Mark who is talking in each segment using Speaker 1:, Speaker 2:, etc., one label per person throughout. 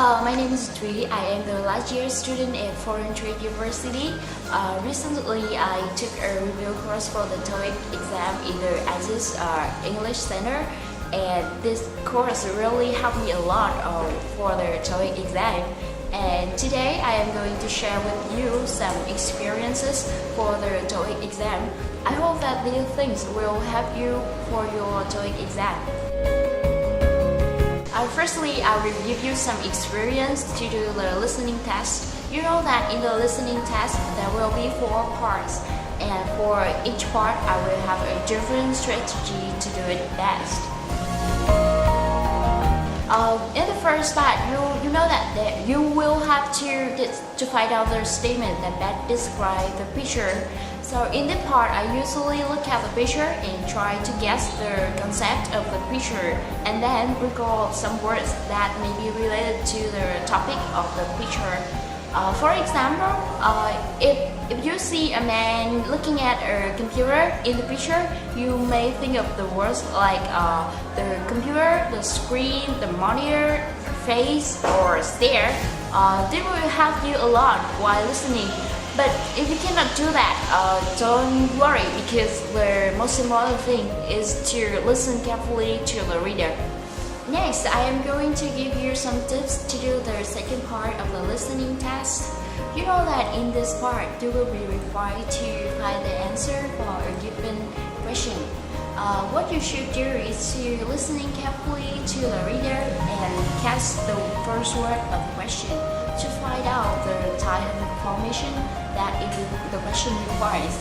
Speaker 1: My name is Thủy. I am the last year student at Foreign Trade University. Recently, I took a review course for the TOEIC exam in the iGIS English Center, and this course really helped me a lot for the TOEIC exam. And today, I am going to share with you some experiences for the TOEIC exam. I hope that these things will help you for your TOEIC exam. Firstly, I will give you some experience to do the listening test. You know that in the listening test, there will be 4 parts, and for each part, I will have a different strategy to do it best. In the first part, you know that you will have to find out the statement that describe the picture. So in this part, I usually look at the picture and try to guess the concept of the picture, and then recall some words that may be related to the topic of the picture. For example, if you see a man looking at a computer in the picture, you may think of the words like the computer, the screen, the monitor, face, or stare. They will help you a lot while listening. But if you cannot do that, don't worry, because the most important thing is to listen carefully to the reader. Next, I am going to give you some tips to do the second part of the listening test. You know that in this part, you will be required to find the answer for a given question. What you should do is to listening carefully to the reader and catch the first word of the question to find out the type of information that the question requires.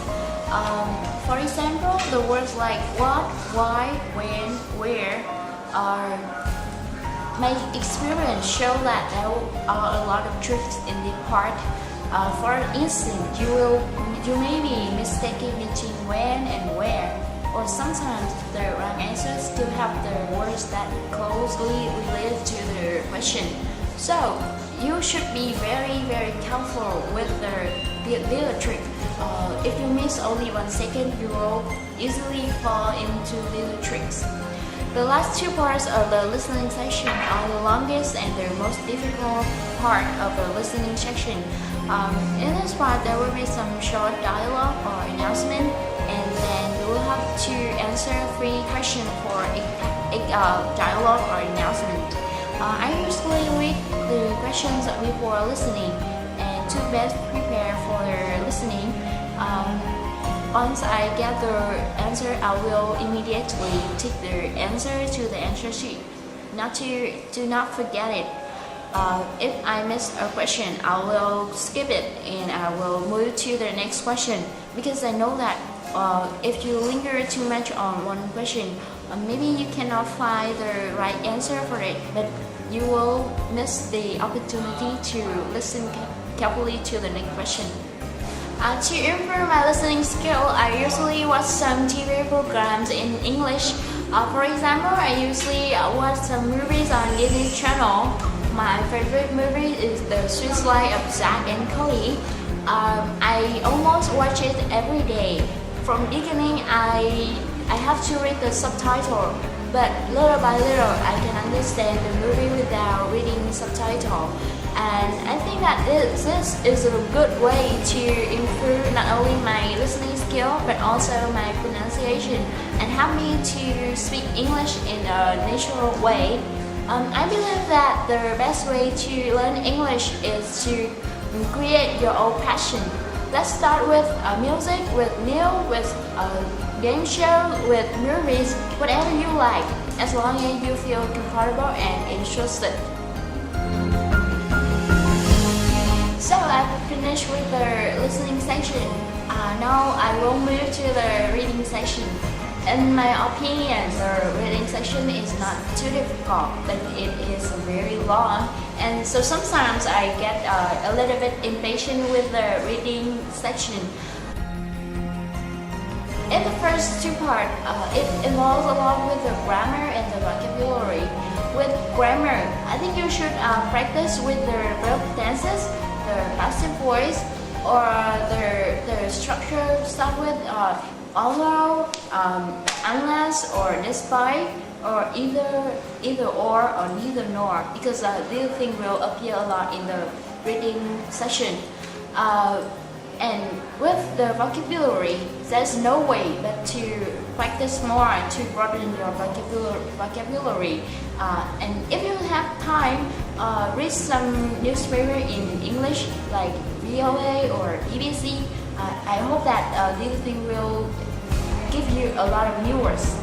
Speaker 1: For example, the words like what, why, when, where. My experience show that there are a lot of tricks in this part. For instance, you may be mistaken between when and where, or sometimes the wrong answers still have the words that closely related to the question. So you should be very careful with the little trick. If you miss only 1 second, you will easily fall into little tricks. The last 2 parts of the listening section are the longest and the most difficult part of the listening section. In this part, there will be some short dialogue or announcement, and then you will have to answer 3 questions for a dialogue or announcement. I usually read the questions before listening and to best prepare for the listening. Once I get the answer, I will immediately take the answer to the answer sheet. Do not forget it. If I miss a question, I will skip it and I will move to the next question, because I know that if you linger too much on one question, maybe you cannot find the right answer for it, but you will miss the opportunity to listen carefully to the next question. To improve my listening skill, I usually watch some TV programs in English. For example, I usually watch some movies on Disney Channel. My favorite movie is The Sweet Life of Zack and Cody. I almost watch it every day. From beginning, I have to read the subtitle, but little by little, I can understand the movie without reading subtitle. And I think that this is a good way to improve not only my listening skill but also my pronunciation and help me to speak English in a natural way. I believe that the best way to learn English is to create your own passion. Let's start with music, with meal, with game show, with movies, whatever you like, as long as you feel comfortable and interested. So I've finished with the listening section. Now I will move to the reading section. In my opinion, the reading section is not too difficult, but it is very long, and so sometimes I get a little bit impatient with the reading section. In the first 2 parts, it involves a lot with the grammar and the vocabulary. With grammar, I think you should practice with the verb tenses, the passive voice, or the structure start with although, unless, or despite. or either or neither nor, because this thing will appear a lot in the reading session. And with the vocabulary, there's no way but to practice more to broaden your vocabulary. And if you have time, read some newspaper in English like VOA or BBC. I hope that this thing will give you a lot of new words.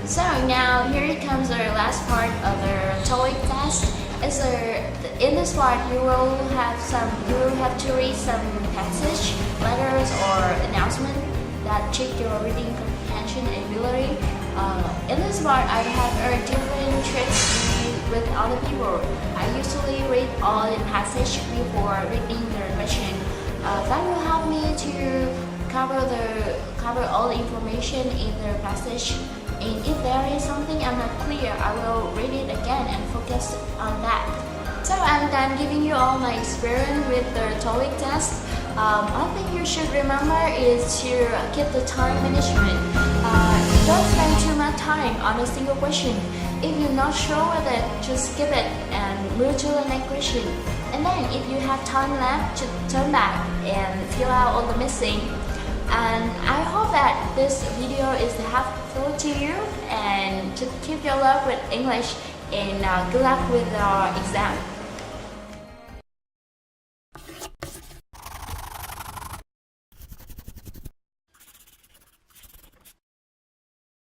Speaker 1: So now here comes the last part of the TOEIC test. In this part, you will have to read some passage, letters, or announcement that check your reading comprehension ability. In this part, I have different tricks with other people. I usually read all the passage before reading the question. That will help me to cover all the information in the passage. And if there is something I'm not clear, I will read it again and focus on that. So I'm done giving you all my experience with the TOEIC test. One thing you should remember is to keep the time management. Don't spend too much time on a single question. If you're not sure with it, just skip it and move to the next question. And then if you have time left, to turn back and fill out all the missing. And I hope that this video is helpful to you, and to keep your love with English, and good luck with your exam.